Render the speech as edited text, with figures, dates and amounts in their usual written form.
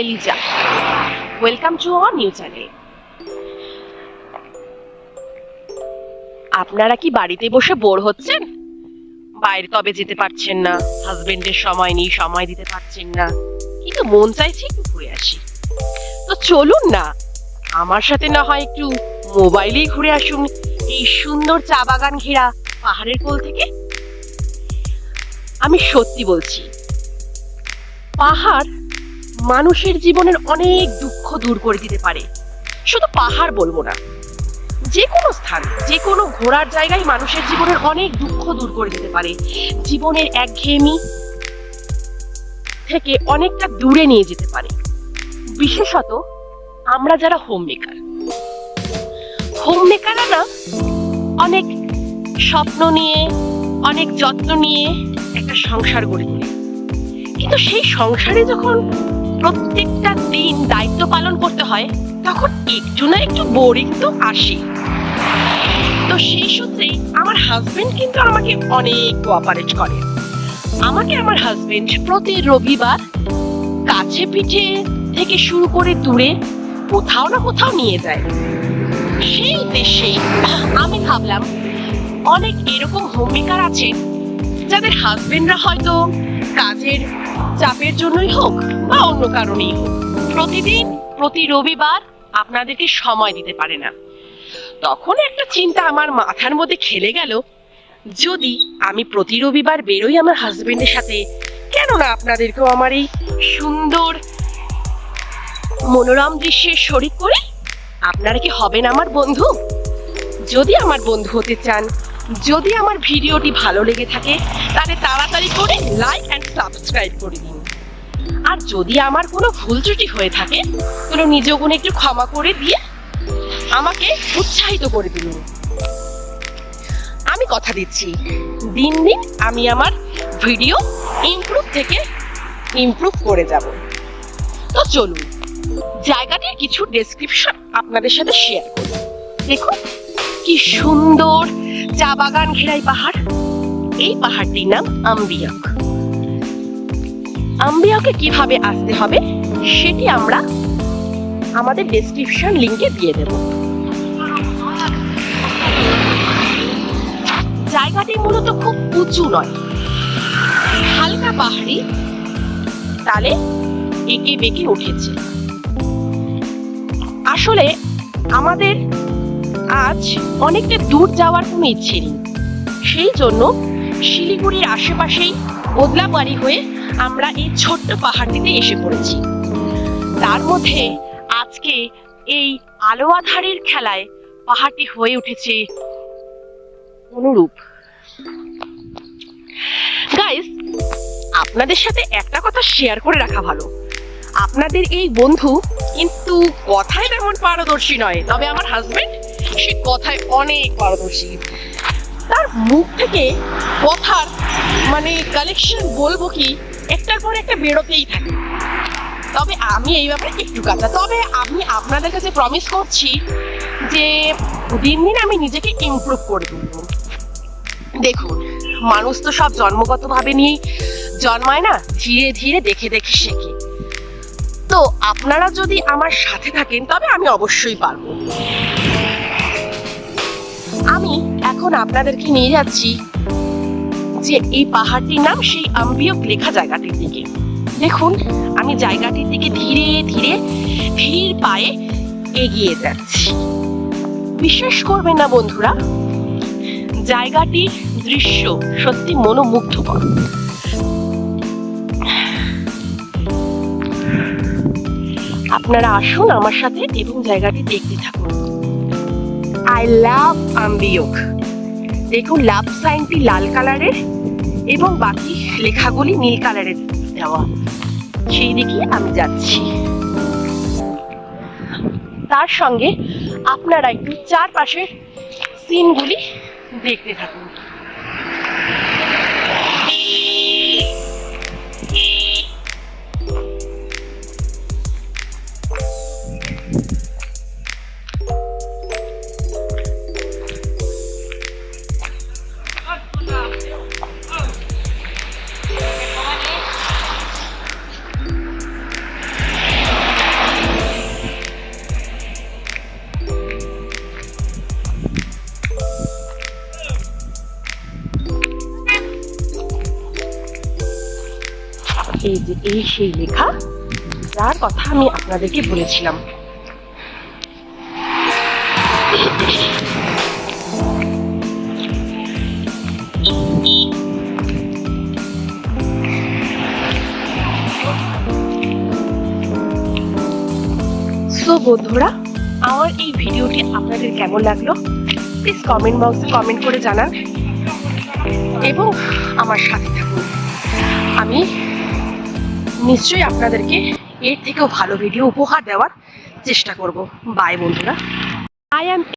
Eliza. Welcome to our new channel. আপনারা কি বাড়িতে বসে বোর হচ্ছেন? বাইরে তবে যেতে পারছেন না, হাজবেন্ডের সময় নেই, সময় দিতে পারছেন না, কিন্তু মন চাইছে একটু ঘুরে আসি। তো চলুন না, আমার সাথে না হয় একটু মোবাইলেই ঘুরে আসুন এই সুন্দর চা বাগান ঘেরা পাহাড়ের কোল থেকে। আমি সত্যি বলছি, পাহাড় মানুষের জীবনের অনেক দুঃখ দূর করে দিতে পারে। শুধু পাহাড় বলবো না, যে কোনো স্থান, যে কোনো ঘোরার জায়গায় মানুষের জীবনের অনেক দুঃখ দূর করে দিতে পারে, জীবনের একঘেয়েমি থেকে অনেকটা দূরে নিয়ে যেতে পারে। বিশেষত আমরা যারা হোম মেকাররা না অনেক স্বপ্ন নিয়ে, অনেক যত্ন নিয়ে একটা সংসার গড়ে তুলি, কিন্তু সেই সংসারে যখন প্রত্যেকটা দিন দায়িত্ব পালন করতে হয়, তখন একটু না একটু বোরিং তো আসে। তো সেই সূত্রেই আমার হাজবেন্ড কিন্তু আমাকে অনেক কোঅপারেট করে। আমাকে আমার হাজবেন্ড প্রতি রবিবার কাছে পিঠে থেকে শুরু করে দূরে কোথাও না কোথাও নিয়ে যায়। সেই উদ্দেশ্যেই আমি ভাবলাম, অনেক এরকম হোম মেকার আছে যাদের হাজবেন্ডরা হয়তো কাজের চাপের জন্যই হোক বা অন্য কারণেই হোক, প্রতিদিন প্রতি রবিবার আপনাদেরকে সময় দিতে পারে না। তখন একটা চিন্তা আমার মাথার মধ্যে খেলে গেল, যদি আমি প্রতি রবিবার বেরোই আমার হাজবেন্ডের সাথে, কেন না আপনাদেরকেও আমার এই সুন্দর মনোরম দৃশ্যের শরীক করে? আপনারা কি হবেন আমার বন্ধু? যদি আমার বন্ধু হতে চান, যদি আমার ভিডিওটি ভালো লেগে থাকে, তাহলে তাড়াতাড়ি করে লাইক অ্যান্ড সাবস্ক্রাইব করে দিন। আর যদি আমার কোনো ভুল ত্রুটি হয়ে থাকে, কোনো নিজ গুণে একটু ক্ষমা করে দিয়ে আমাকে উৎসাহিত করে দিন। আমি কথা দিচ্ছি, দিন দিন আমি আমার ভিডিও ইমপ্রুভ থেকে ইমপ্রুভ করে যাব। তো চলুন, জায়গাটির কিছু ডেসক্রিপশন আপনাদের সাথে শেয়ার করি। দেখুন কি সুন্দর চা বাগান ঘেরাই পাহাড়। এই পাহাড়টির নাম আম্বিয়ক। আম্বিয়কে কিভাবে আসতে হবে সেটি আমরা আমাদের ডেসক্রিপশন লিংকে দিয়ে দেব। জায়গাটি মূলত খুব উঁচু নয়, হালকা পাহাড়ি, তালে এঁকে বেঁকে উঠেছে। আসলে আমাদের আজ অনেকটা দূর যাওয়ার কোনো ইচ্ছে নেই, সেই জন্য শিলিগুড়ির আশেপাশেই বদলাবাড়ি হয়ে আমরা এই ছোট্ট পাহাড়টিতে এসে পড়েছি। তার মধ্যে আজকে এই আলো আঁধারের খেলায় পাহাড়টি হয়ে উঠেছে অনুরূপ। গাইস, আপনাদের সাথে একটা কথা শেয়ার করে রাখা ভালো, আপনাদের এই বন্ধু কিন্তু কথায় তেমন পারদর্শী নয়, তবে আমার হাজবেন্ড সে কথায় অনেক পারদর্শী। তার মুখ থেকে কথার মানে কালেকশন বলবো কি, একটার পর একটা বেরোতেই থাকে। তবে আমি এই ব্যাপারে একটু কাঁচা, তবে আমি আপনাদের কাছে প্রমিস করছি যে দিন দিন আমি নিজেকে ইমপ্রুভ করে তুলব। দেখুন, মানুষ তো সব জন্মগতভাবে নিয়েই জন্মায় না, ধীরে ধীরে দেখে দেখে শেখে। তো আপনারা যদি আমার সাথে থাকেন তবে আমি অবশ্যই পারবো। আমি এখন আপনাদেরকে নিয়ে যাচ্ছি যে এই পাহাড়টির নাম সেই আম্বিয়ক লেখা জায়গাটির দিকে। দেখুন, আমি জায়গাটির দিকে ধীরে ধীরে ধীর পায়ে এগিয়ে যাচ্ছি। বিশ্বাস করবেন না বন্ধুরা, জায়গাটির দৃশ্য সত্যি মনোমুগ্ধকর। আপনারা আসুন আমার সাথে এবং জায়গাটি দেখতে থাকুন। আই লাভ আম্বিয়ক। দেখুন, লাভ সাইনটি লাল কালারের এবং বাকি লেখাগুলি নীল কালারের দেওয়া। সেই দিকে আমি যাচ্ছি। তার সঙ্গে আপনারা একটু চারপাশের সিনগুলি দেখতে থাকুন। এই যে এই সেই লেখা যার কথা আমি আপনাদেরকে বলেছিলাম। সো বন্ধুরা, আমার এই ভিডিওটি আপনাদের কেমন লাগলো প্লিজ কমেন্ট বক্সে কমেন্ট করে জানান এবং আমার সাথে থাকুন। আমি নিশ্চয়ই আপনাদেরকে এর থেকেও ভালো ভিডিও উপহার দেওয়ার চেষ্টা করব। বাই বন্ধুরা। I am